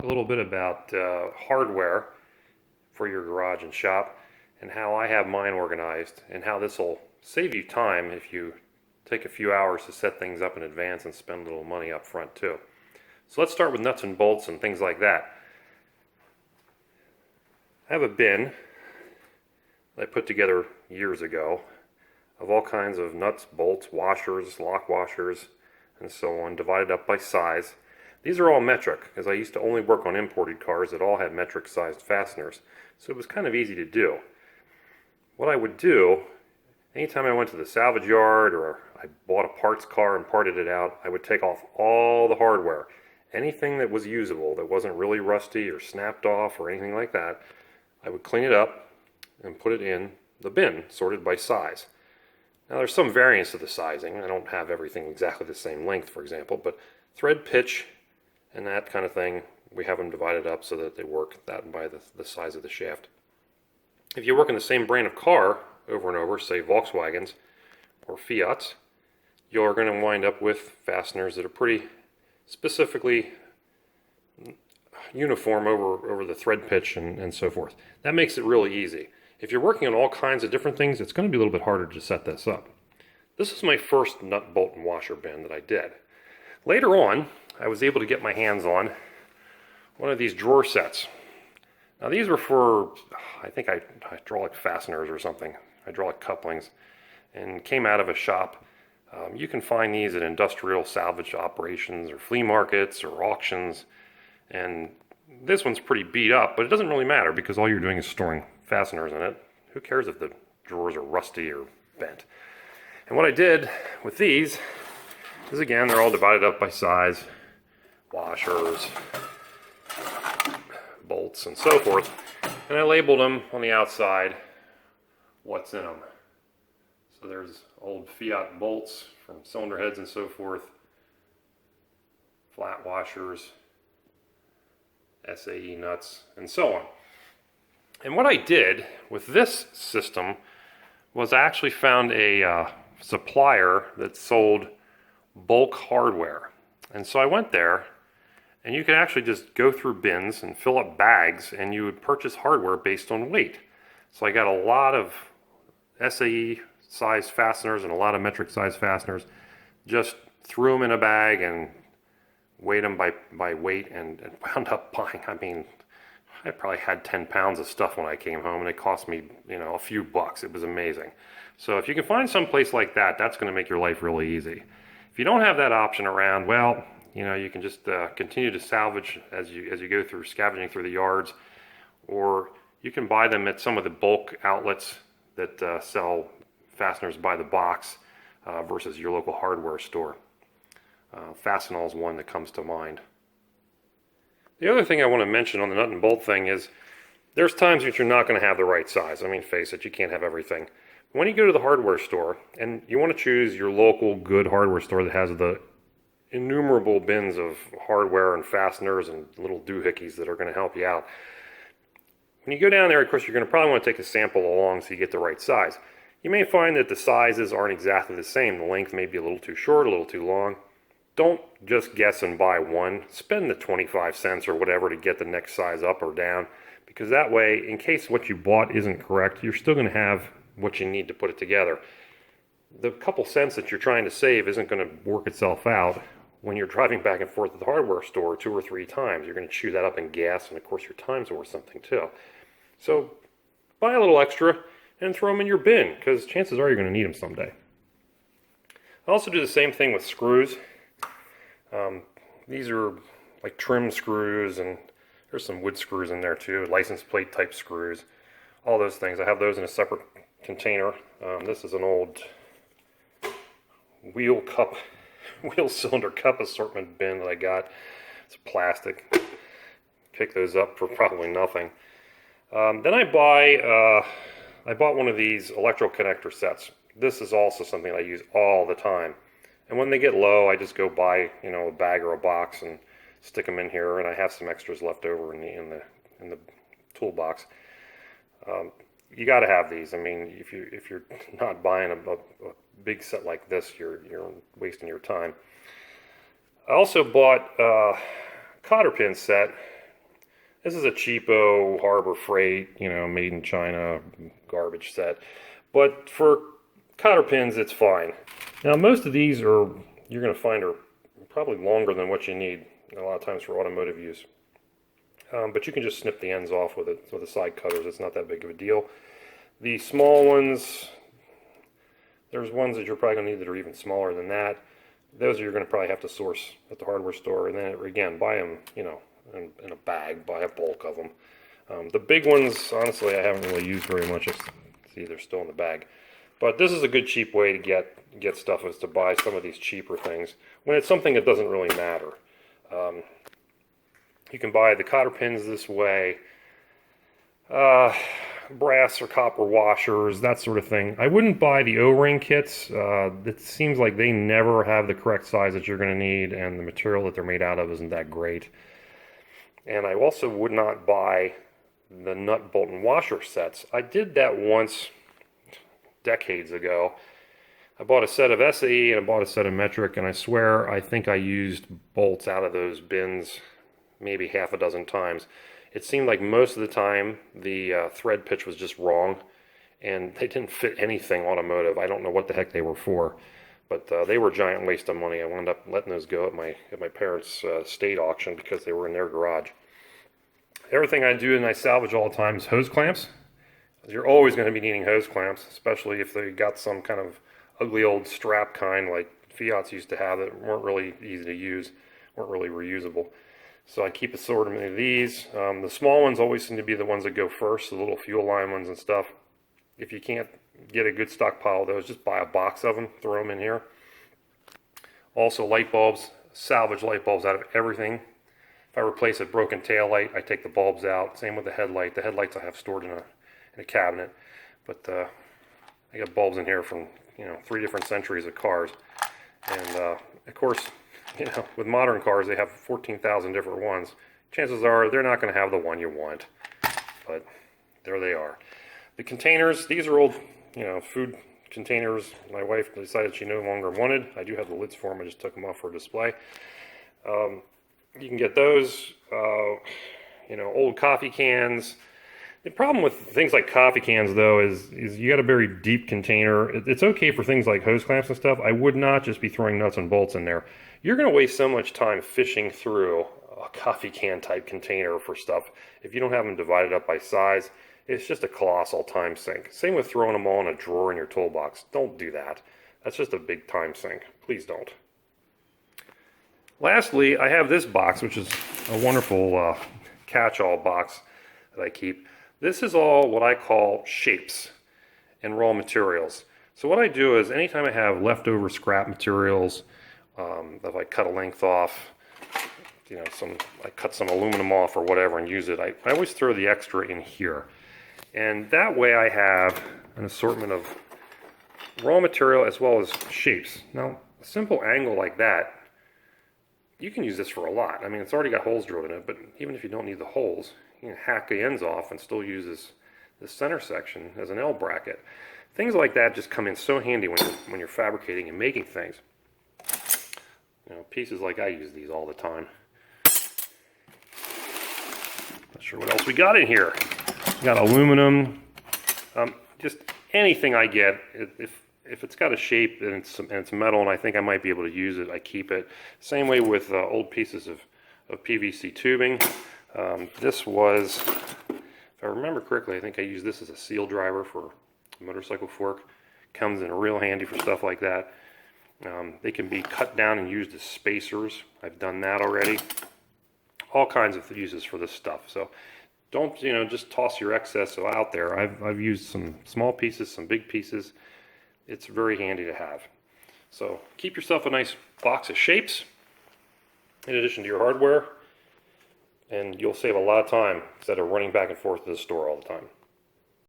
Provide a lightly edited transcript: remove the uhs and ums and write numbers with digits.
A little bit about hardware for your garage and shop and how I have mine organized and how this will save you time if you take a few hours to set things up in advance and spend a little money up front too. So let's start with nuts and bolts and things like that. I have a bin that I put together years ago of all kinds of nuts, bolts, washers, lock washers, and so on, divided up by size. These are all metric, because I used to only work on imported cars that all had metric sized fasteners, so it was kind of easy to do. What I would do, anytime I went to the salvage yard or I bought a parts car and parted it out, I would take off all the hardware. Anything that was usable, that wasn't really rusty or snapped off or anything like that, I would clean it up and put it in the bin, sorted by size. Now there's some variance to the sizing. I don't have everything exactly the same length, for example, but thread pitch and that kind of thing, we have them divided up so that they work that by the size of the shaft. If you work in the same brand of car over and over, say Volkswagens or Fiats, you're going to wind up with fasteners that are pretty specifically uniform over the thread pitch and so forth. That makes it really easy. If you're working on all kinds of different things, it's going to be a little bit harder to set this up. This is my first nut, bolt, and washer bin that I did. Later on, I was able to get my hands on one of these drawer sets. Now these were for, I think, hydraulic fasteners or something, hydraulic couplings, and came out of a shop. You can find these at industrial salvage operations or flea markets or auctions, and this one's pretty beat up, but it doesn't really matter because all you're doing is storing fasteners in it. Who cares if the drawers are rusty or bent? And what I did with these is, again, they're all divided up by size, washers, bolts, and so forth. And I labeled them on the outside what's in them. So there's old Fiat bolts from cylinder heads and so forth, flat washers, SAE nuts, and so on. And what I did with this system was I actually found a supplier that sold bulk hardware. And so I went there, and you can actually just go through bins and fill up bags, and you would purchase hardware based on weight. So I got a lot of SAE size fasteners and a lot of metric size fasteners, just threw them in a bag and weighed them by weight and wound up buying, I probably had 10 pounds of stuff when I came home, and it cost me, a few bucks. It was amazing. So if you can find some place like that, that's going to make your life really easy. If you don't have that option around, well, you can just continue to salvage as you go through scavenging through the yards, or you can buy them at some of the bulk outlets that sell fasteners by the box versus your local hardware store. Fastenal is one that comes to mind. The other thing I want to mention on the nut and bolt thing is there's times that you're not going to have the right size. Face it, you can't have everything. When you go to the hardware store, and you want to choose your local good hardware store that has the innumerable bins of hardware and fasteners and little doohickeys that are going to help you out. When you go down there, of course, you're going to probably want to take a sample along so you get the right size. You may find that the sizes aren't exactly the same. The length may be a little too short, a little too long. Don't just guess and buy one. Spend the 25 cents or whatever to get the next size up or down, because that way, in case what you bought isn't correct, you're still going to have what you need to put it together. The couple cents that you're trying to save isn't going to work itself out when you're driving back and forth to the hardware store 2 or 3 times. You're going to chew that up in gas, and of course your time's worth something too. So buy a little extra and throw them in your bin, because chances are you're going to need them someday. I also do the same thing with screws. These are like trim screws, and there's some wood screws in there too, license plate type screws, all those things. I have those in a separate container. This is an old wheel cylinder cup assortment bin that I got. It's plastic. Pick those up for probably nothing. Then I bought one of these electro connector sets. This is also something I use all the time. And when they get low, I just go buy, a bag or a box and stick them in here. And I have some extras left over in the toolbox. You got to have these. If you're not buying a big set like this, you're wasting your time. I also bought a cotter pin set This is a cheapo Harbor Freight, made in China garbage set. But for cotter pins, it's fine. Now, most of these you're going to find are probably longer than what you need a lot of times for automotive use. But you can just snip the ends off with the side cutters. It's not that big of a deal. The small ones, there's ones that you're probably going to need that are even smaller than that. Those you're going to probably have to source at the hardware store, and then again, buy them, in a bag, buy a bulk of them. The big ones, honestly, I haven't really used very much. See, they're still in the bag. But this is a good cheap way to get stuff, is to buy some of these cheaper things when it's something that doesn't really matter. You can buy the cotter pins this way, brass or copper washers, that sort of thing. I wouldn't buy the O-ring kits. It seems like they never have the correct size that you're going to need, and the material that they're made out of isn't that great. And I also would not buy the nut, bolt, and washer sets. I did that once decades ago. I bought a set of SAE and I bought a set of metric, and I swear I think I used bolts out of those bins maybe half a dozen times. It seemed like most of the time the thread pitch was just wrong, and they didn't fit anything automotive. I don't know what the heck they were for, but they were a giant waste of money. I wound up letting those go at my parents' state auction because they were in their garage. Everything I do and I salvage all the time is hose clamps. You're always going to be needing hose clamps, especially if they got some kind of ugly old strap kind like Fiat's used to have that weren't really easy to use, weren't really reusable. So I keep assortment of these. The small ones always seem to be the ones that go first, the little fuel line ones and stuff. If you can't get a good stockpile of those, just buy a box of them, throw them in here. Also light bulbs, salvage light bulbs out of everything. If I replace a broken tail light, I take the bulbs out. Same with the headlight. The headlights I have stored in a cabinet. But I got bulbs in here from 3 different centuries of cars. And of course, with modern cars, they have 14,000 different ones. Chances are they're not going to have the one you want, but there they are. The containers, these are old, food containers. My wife decided she no longer wanted. I do have the lids for them. I just took them off for display. You can get those, old coffee cans. The problem with things like coffee cans, though, is you got a very deep container. It's okay for things like hose clamps and stuff. I would not just be throwing nuts and bolts in there. You're going to waste so much time fishing through a coffee can type container for stuff. If you don't have them divided up by size, it's just a colossal time sink. Same with throwing them all in a drawer in your toolbox. Don't do that. That's just a big time sink. Please don't. Lastly, I have this box, which is a wonderful catch-all box that I keep. This is all what I call shapes and raw materials. So what I do is anytime I have leftover scrap materials, if I cut a length off, I cut some aluminum off or whatever and use it, I always throw the extra in here. And that way I have an assortment of raw material as well as shapes. Now, a simple angle like that, you can use this for a lot. I mean, it's already got holes drilled in it, but even if you don't need the holes, you can hack the ends off and still use this center section as an L bracket. Things like that just come in so handy when you're fabricating and making things. Pieces like I use these all the time. Not sure what else we got in here. We got aluminum. Just anything I get, if it's got a shape and it's metal and I think I might be able to use it, I keep it. Same way with old pieces of PVC tubing. This was, if I remember correctly, I think I used this as a seal driver for a motorcycle fork. Comes in real handy for stuff like that. They can be cut down and used as spacers. I've done that already. All kinds of uses for this stuff. So don't just toss your excess out there. I've used some small pieces, some big pieces. It's very handy to have. So keep yourself a nice box of shapes in addition to your hardware, and you'll save a lot of time instead of running back and forth to the store all the time.